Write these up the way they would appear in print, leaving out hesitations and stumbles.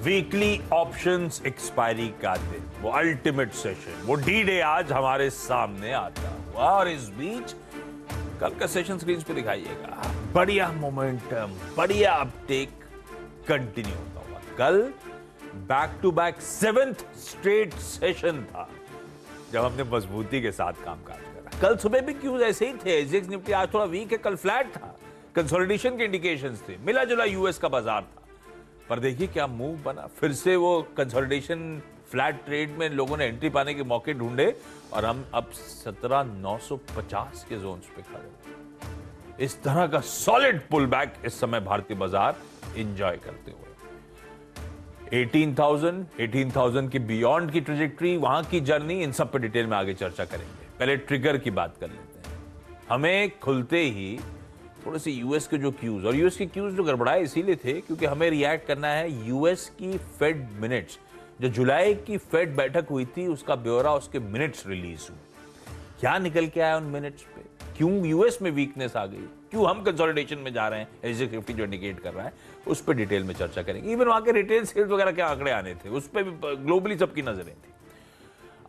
Weekly options expiry का दिन, वो अल्टीमेट सेशन, वो डी डे आज हमारे सामने आता हुआ। और इस बीच कल का सेशन स्क्रीन पे दिखाइएगा, बढ़िया मोमेंटम, बढ़िया अपटेक कंटिन्यू होता हुआ। कल back to back 7th straight session था जब हमने मजबूती के साथ कामकाज करा। कल सुबह भी क्यूज ऐसे ही थे। एसजीएक्स निफ्टी आज थोड़ा वीक है, कल फ्लैट था, कंसोलिडेशन के इंडिकेशंस थे, मिला जुला यूएस का बाजार था। पर देखिए क्या मूव बना, फिर से वो कंसोलिडेशन फ्लैट ट्रेड में लोगों ने एंट्री पाने के मौके ढूंढे और हम अब 17,950 के जोन्स पे खड़े हैं। इस तरह का सॉलिड पुल बैक इस समय भारतीय बाजार एंजॉय करते हुए 18,000 के बियॉन्ड की ट्रेजेक्टरी, वहां की जर्नी, इन सब पर डिटेल में आगे चर्चा करेंगे। पहले ट्रिगर की बात कर लेते हैं। हमें खुलते ही थोड़े से यूएस के जो क्यूज, और यूएस के क्यूज जो गड़बड़ाए इसीलिए थे क्योंकि हमें रिएक्ट करना है यूएस की फेड मिनट्स। जो जुलाई की फेड बैठक हुई थी उसका ब्यौरा, उसके मिनट्स रिलीज हुए। क्या निकल के आया उन मिनट्स पे, क्यों यूएस में वीकनेस आ गई, क्यों हम कंसोलिडेशन में जा रहे हैं, एसजीएक्स निफ्टी जो इंडिकेट कर रहा है, उस पर डिटेल में चर्चा करेंगे। इवन वहां के रिटेल सेल्स वगैरह के आंकड़े आने थे, उस पर भी ग्लोबली सबकी नजरें थी।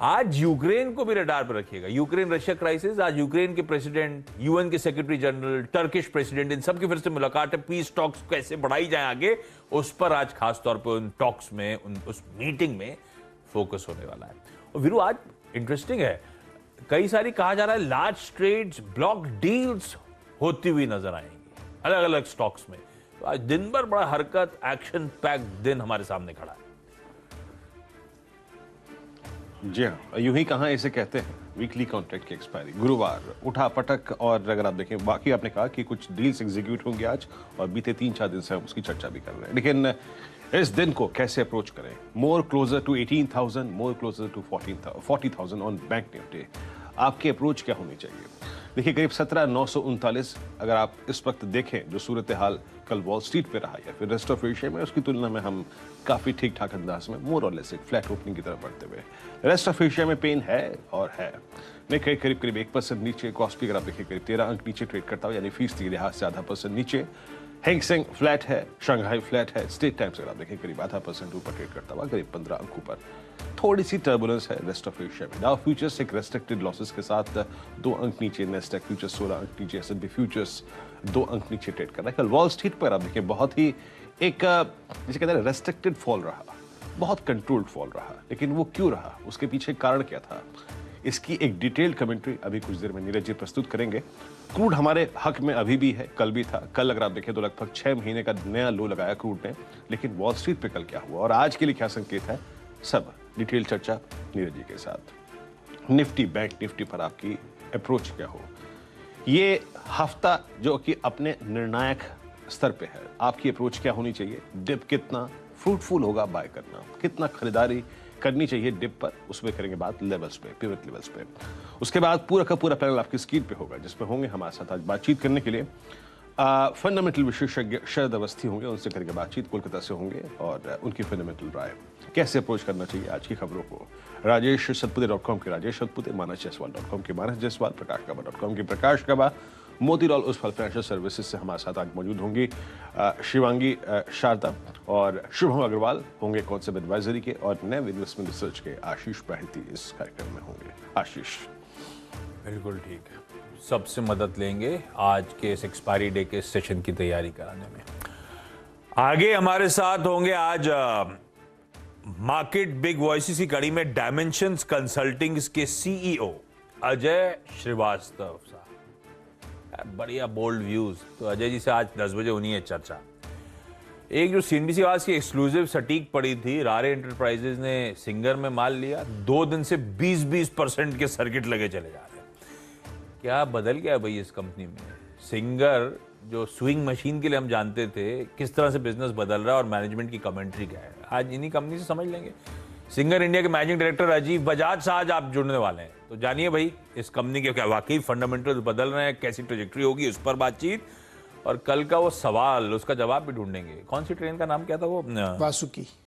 आज यूक्रेन को भी रडार पर रखिएगा। यूक्रेन रशिया क्राइसिस, आज यूक्रेन के प्रेसिडेंट, यूएन के सेक्रेटरी जनरल, टर्किश प्रेसिडेंट, इन सबकी फिर से मुलाकात है। पीस टॉक्स कैसे बढ़ाई जाए आगे, उस पर आज खास तौर पर उन टॉक्स में, उस मीटिंग में फोकस होने वाला है। और वीरू आज इंटरेस्टिंग है, कई सारी कहा जा रहा है लार्ज ट्रेड्स, ब्लॉक डील्स होती हुई नजर आएंगी अलग अलग स्टॉक्स में। तो आज दिन भर बड़ा हरकत, एक्शन पैक दिन हमारे सामने खड़ा है। जी हाँ, यूं ही कहाँ इसे कहते हैं वीकली कॉन्ट्रैक्ट की एक्सपायरी। गुरुवार उठा पटक, और अगर आप देखें बाकी आपने कहा कि कुछ डील्स एग्जीक्यूट होंगे आज, और बीते 3-4 दिन से हम उसकी चर्चा भी कर रहे हैं। लेकिन इस दिन को कैसे अप्रोच करें? More closer to 18,000, more closer to 40,000 on Bank Nifty. आपकी अप्रोच क्या होनी चाहिए? देखिए, करीब 17,939 अगर आप इस वक्त देखें जो सूरत हाल कल वॉल स्ट्रीट पे रहा या फिर रेस्ट ऑफ एशिया में, उसकी तुलना में हम काफी ठीक ठाक अंदाज में मोर और लेस एक फ्लैट ओपनिंग की तरफ बढ़ते हुए। रेस्ट ऑफ एशिया में पेन है और है, नहीं करीब 1% नीचे। कॉस्पी अगर आप देखिए करीब 13 अंक नीचे ट्रेड करता हो, यानी फीसदी के लिहाज से ½ % नीचे। हैंग सेंग फ्लैट है, शंघाई फ्लैट है। स्टेट टाइम्स अगर आप देखें करीब ½ % ऊपर ट्रेड करता हुआ, करीब 15 अंक ऊपर। थोड़ी सी टर्बुलेंस है रेस्ट ऑफ एशिया में। डाउ फ्यूचर्स एक रेस्ट्रिक्टेड लॉसेस के साथ 2 अंक नीचे, नेस्डैक फ्यूचर्स 16 अंक नीचे, एसएनपी फ्यूचर्स 2 अंक नीचे ट्रेड कर रहा है। कल वॉल स्ट्रीट पर आप देखिए बहुत ही एक जिसे कहते हैं रेस्ट्रिक्टेड फॉल रहा, बहुत कंट्रोल्ड फॉल रहा। लेकिन वो क्यों रहा, उसके पीछे कारण क्या था, इसकी एक डिटेल्ड कमेंट्री अभी कुछ देर में नीरज जी प्रस्तुत करेंगे। क्रूड हमारे हक में अभी भी है, कल भी था। कल अगर आप देखें तो लगभग 6 महीने का नया लो लगाया क्रूड ने। लेकिन वॉल स्ट्रीट पे कल क्या हुआ और आज के लिए क्या संकेत है, सब डिटेल चर्चा नीरज जी के साथ। निफ्टी, बैंक निफ्टी पर आपकी अप्रोच क्या हो, ये हफ्ता जो कि अपने निर्णायक स्तर पे है, आपकी अप्रोच क्या होनी चाहिए? डिप कितना फ्रूटफुल होगा बाय करना, कितना खरीदारी करनी चाहिए डिप पर, उसमें करेंगे बात लेवल्स पे, पिवट लेवल्स पे। उसके बाद पूरा का पूरा पैनल आपकी स्क्रीन पे होगा, जिसमें होंगे हमारे साथ आज बातचीत करने के लिए फंडामेंटल विशेषज्ञ शरद अवस्थी होंगे, उनसे करेंगे बातचीत, कोलकाता से होंगे, और उनकी फंडामेंटल राय, कैसे अप्रोच करना चाहिए आज की खबरों को। राजेश सतपुते.com के राजेश सतपुते, मानस जायसवाल.com के मानस जायसवाल, प्रकाशगबा.com के प्रकाश गबा, मोतीलाल ओसवाल फाइनेंशियल सर्विसेज से हमारे साथ आज मौजूद होंगी शिवांगी शारदा, और शुभम अग्रवाल होंगे कॉन्सेप्ट एडवाइजरी के, और नैव इन्वेस्टमेंट रिसर्च के आशीष बाहिती इस कार्यक्रम में होंगे। आशीष, बिल्कुल ठीक है, सबसे मदद लेंगे आज के इस एक्सपायरी डे के सेशन की तैयारी कराने में। आगे हमारे साथ होंगे आज मार्केट बिग वॉइसेस की कड़ी में डायमेंशंस कंसल्टिंग के सीईओ अजय श्रीवास्तव साहब। बढ़िया बोल्ड व्यूज, तो अजय जी से आज 10 बजे होनी है चर्चा। एक जो सीएनबीसी आवाज की एक्सक्लूसिव सटीक पड़ी थी, रारे एंटरप्राइजेज ने सिंगर में माल लिया, 2 दिन से 20% के सर्किट लगे चले जा रहे हैं। क्या बदल गया भाई इस कंपनी में? सिंगर जो स्विंग मशीन के लिए हम जानते थे, किस तरह से बिजनेस बदल रहा है और मैनेजमेंट की कमेंट्री क्या है, आज इन्हीं कंपनी से समझ लेंगे। सिंगर इंडिया के मैनेजिंग डायरेक्टर राजीव बजाज से आज आप जुड़ने वाले हैं, तो जानिए भाई इस कंपनी के क्या वाकई फंडामेंटल बदल रहे हैं, कैसी ट्रेजेक्टरी होगी, उस पर बातचीत। और कल का वो सवाल, उसका जवाब भी ढूंढेंगे। कौन सी ट्रेन का नाम क्या था वो? वासुकी।